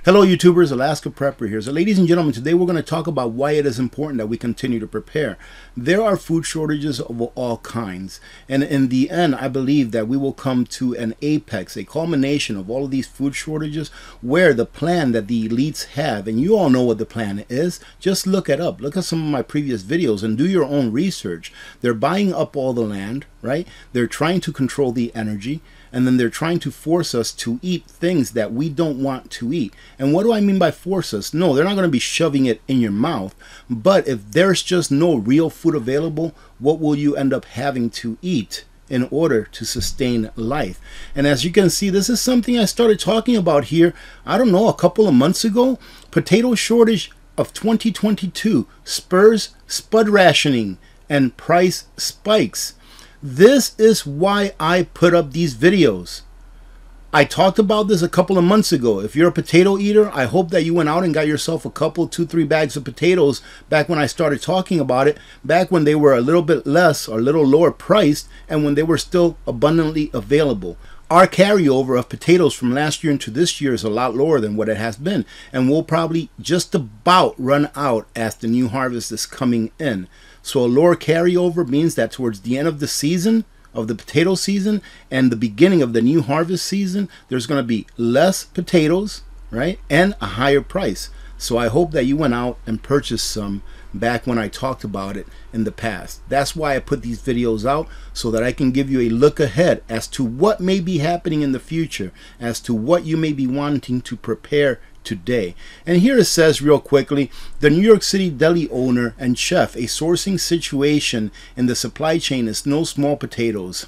Hello YouTubers, Alaska Prepper here. So ladies and gentlemen, today we're going to talk about why it is important that we continue to prepare. There are food shortages of all kinds, and in the end I believe that we will come to an apex, a culmination of all of these food shortages, where the plan that the elites have, and you all know what the plan is, just look it up. Look at some of my previous videos and do your own research. They're buying up all the land, right? They're trying to control the energy, and then they're trying to force us to eat things that we don't want to eat. And what do I mean by force us? No, they're not going to be shoving it in your mouth. But if there's just no real food available, what will you end up having to eat in order to sustain life? And as you can see, this is something I started talking about here, I don't know, a couple of months ago. Potato shortage of 2022 spurs spud rationing and price spikes. This is why I put up these videos. I talked about this a couple of months ago. If you're a potato eater, I hope that you went out and got yourself a couple, 2-3 bags of potatoes back when I started talking about it, back when they were a little bit less or a little lower priced and when they were still abundantly available. Our carryover of potatoes from last year into this year is a lot lower than what it has been, and we'll probably just about run out as the new harvest is coming in. So a lower carryover means that towards the end of the season, of the potato season, and the beginning of the new harvest season, there's going to be less potatoes, right, and a higher price. So I hope that you went out and purchased some back when I talked about it in the past. That's why I put these videos out, so that I can give you a look ahead as to what may be happening in the future, as to what you may be wanting to prepare today. And here it says real quickly, the New York City deli owner and chef, a sourcing situation in the supply chain is no small potatoes.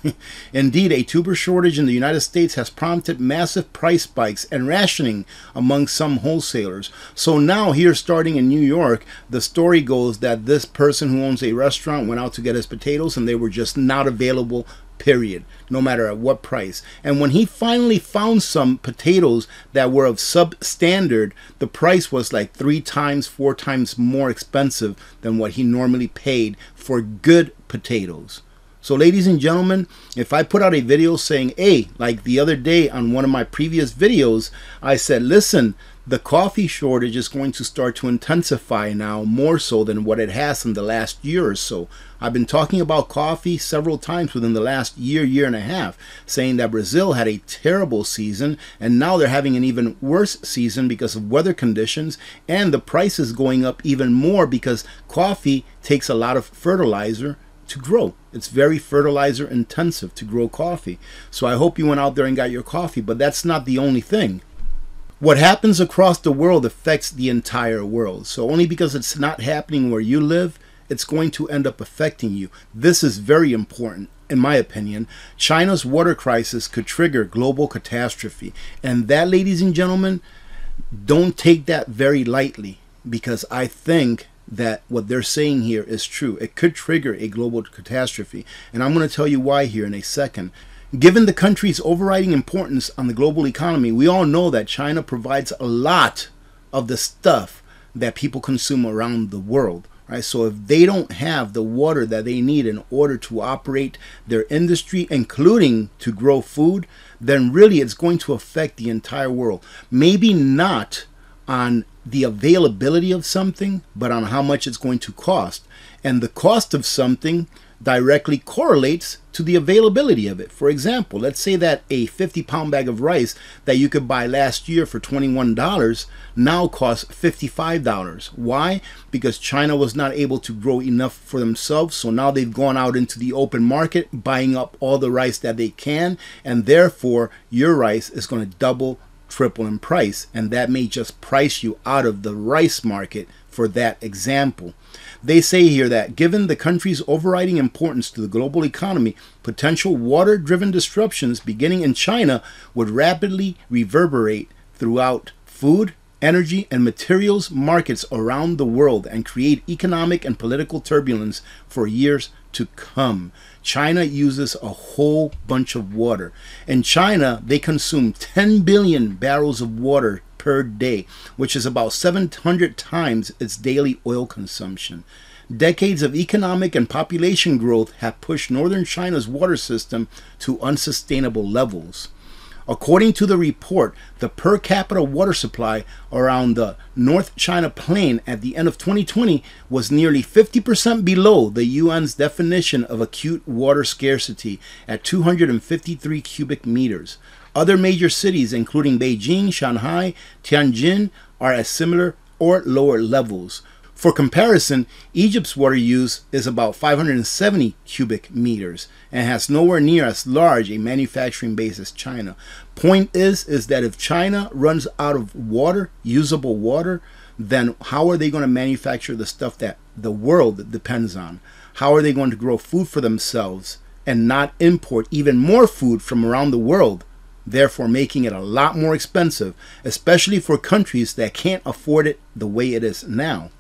Indeed, a tuber shortage in the United States has prompted massive price spikes and rationing among some wholesalers. So now here, starting in New York, the story goes that this person who owns a restaurant went out to get his potatoes and they were just not available, period, no matter at what price. And when he finally found some potatoes that were of substandard, the price was like 3 times, 4 times more expensive than what he normally paid for good potatoes. So ladies and gentlemen, if I put out a video saying, hey, like the other day on one of my previous videos, I said, listen, the coffee shortage is going to start to intensify now, more so than what it has in the last year or so. I've been talking about coffee several times within the last year and a half, saying that Brazil had a terrible season, and now they're having an even worse season because of weather conditions, and the price is going up even more because coffee takes a lot of fertilizer to grow. It's very fertilizer intensive to grow coffee. So I hope you went out there and got your coffee, but that's not the only thing. What happens across the world affects the entire world. So only because it's not happening where you live, it's going to end up affecting you. This is very important, in my opinion. China's water crisis could trigger global catastrophe. And that, ladies and gentlemen, don't take that very lightly, because I think that what they're saying here is true. It could trigger a global catastrophe. And I'm going to tell you why here in a second. Given the country's overriding importance on the global economy, we all know that China provides a lot of the stuff that people consume around the world, right? So if they don't have the water that they need in order to operate their industry, including to grow food, then really it's going to affect the entire world. Maybe not on the availability of something, but on how much it's going to cost. And the cost of something directly correlates to the availability of it. For example, let's say that a 50-pound bag of rice that you could buy last year for $21 now costs $55. Why? Because China was not able to grow enough for themselves, so now they've gone out into the open market buying up all the rice that they can, and therefore your rice is going to double, triple in price, and that may just price you out of the rice market for that example. They say here that given the country's overriding importance to the global economy, potential water-driven disruptions beginning in China would rapidly reverberate throughout food, energy, and materials markets around the world and create economic and political turbulence for years to come. China uses a whole bunch of water. In China, they consume 10 billion barrels of water per day, which is about 700 times its daily oil consumption. Decades of economic and population growth have pushed northern China's water system to unsustainable levels. According to the report, the per capita water supply around the North China Plain at the end of 2020 was nearly 50% below the UN's definition of acute water scarcity at 253 cubic meters. Other major cities, including Beijing, Shanghai, Tianjin, are at similar or lower levels. For comparison, Egypt's water use is about 570 cubic meters and has nowhere near as large a manufacturing base as China. Point is that if China runs out of water, usable water, then how are they going to manufacture the stuff that the world depends on? How are they going to grow food for themselves and not import even more food from around the world, therefore making it a lot more expensive, especially for countries that can't afford it the way it is now?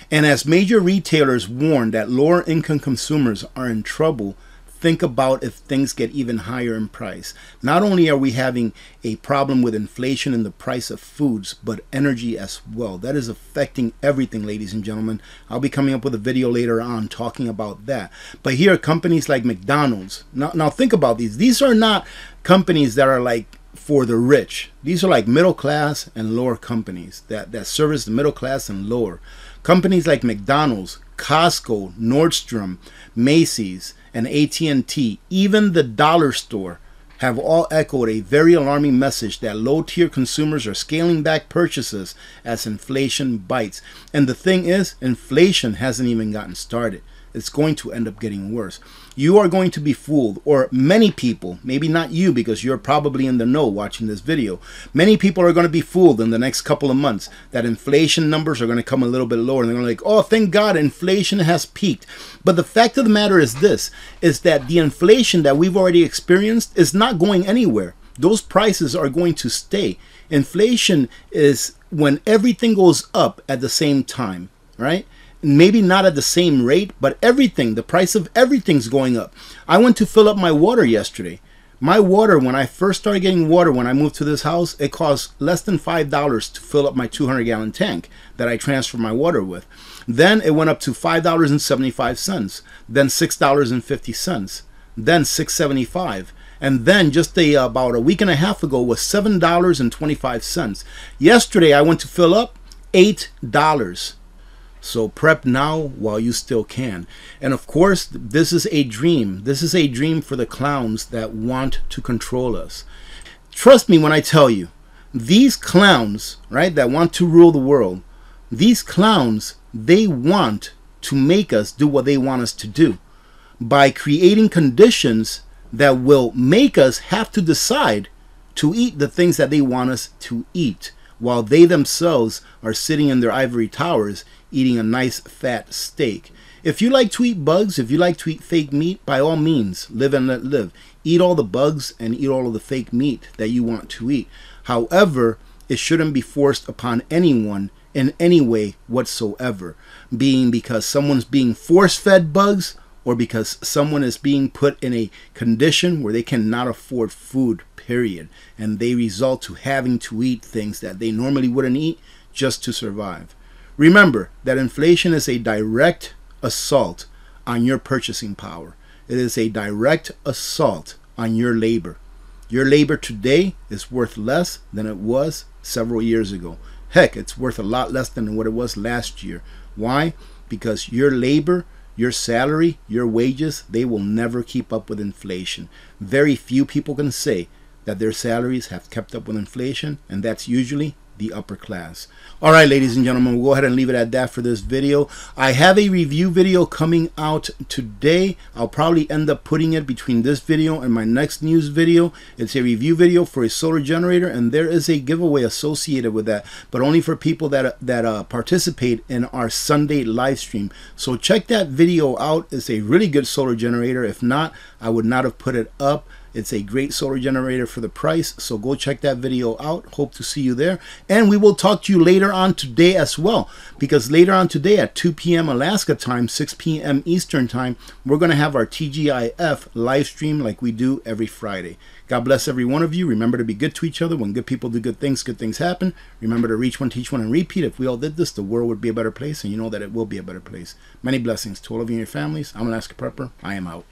And as major retailers warn that lower income consumers are in trouble, think about if things get even higher in price. Not only are we having a problem with inflation in the price of foods, but energy as well. That is affecting everything, ladies and gentlemen. I'll be coming up with a video later on talking about that. But here are companies like McDonald's. Now think about these. These are not companies that are like for the rich. These are like middle class and lower companies that service the middle class and lower. Companies like McDonald's, Costco, Nordstrom, Macy's, and AT&T, even the dollar store, have all echoed a very alarming message that low-tier consumers are scaling back purchases as inflation bites. And the thing is, inflation hasn't even gotten started. It's going to end up getting worse. You are going to be fooled, or many people, maybe not you because you're probably in the know watching this video. Many people are going to be fooled in the next couple of months that inflation numbers are going to come a little bit lower. And they're going to be like, oh, thank God, inflation has peaked. But the fact of the matter is this, is that the inflation that we've already experienced is not going anywhere. Those prices are going to stay. Inflation is when everything goes up at the same time, right? Maybe not at the same rate, but everything, the price of everything's going up. I went to fill up my water yesterday. My water, when I first started getting water, when I moved to this house, it cost less than $5 to fill up my 200-gallon tank that I transfer my water with. Then it went up to $5.75, then $6.50, then $6.75. And then just about a week and a half ago was $7.25. Yesterday I went to fill up $8. So prep now while you still can. And of course, this is a dream. This is a dream for the clowns that want to control us. Trust me when I tell you, these clowns, right, that want to rule the world, these clowns, they want to make us do what they want us to do by creating conditions that will make us have to decide to eat the things that they want us to eat, while they themselves are sitting in their ivory towers eating a nice fat steak. If you like to eat bugs, if you like to eat fake meat, by all means, live and let live. Eat all the bugs and eat all of the fake meat that you want to eat. However, it shouldn't be forced upon anyone in any way whatsoever, being because someone's being force-fed bugs or because someone is being put in a condition where they cannot afford food, period, and they result to having to eat things that they normally wouldn't eat just to survive. Remember that inflation is a direct assault on your purchasing power. It is a direct assault on your labor. Your labor today is worth less than it was several years ago. Heck, it's worth a lot less than what it was last year. Why? Because your labor, your salary, your wages, they will never keep up with inflation. Very few people can say that their salaries have kept up with inflation, and that's usually the upper class. All right, ladies and gentlemen, we'll go ahead and leave it at that for this video. I have a review video coming out today. I'll probably end up putting it between this video and my next news video. It's a review video for a solar generator, and there is a giveaway associated with that, but only for people that participate in our Sunday live stream. So check that video out. It's a really good solar generator. If not, I would not have put it up. It's a great solar generator for the price, so go check that video out. Hope to see you there. And we will talk to you later on today as well, because later on today at 2 p.m. Alaska time, 6 p.m. Eastern time, we're going to have our TGIF live stream like we do every Friday. God bless every one of you. Remember to be good to each other. When good people do good things happen. Remember to reach one, teach one, and repeat. If we all did this, the world would be a better place, and you know that it will be a better place. Many blessings to all of you and your families. I'm Alaska Prepper. I am out.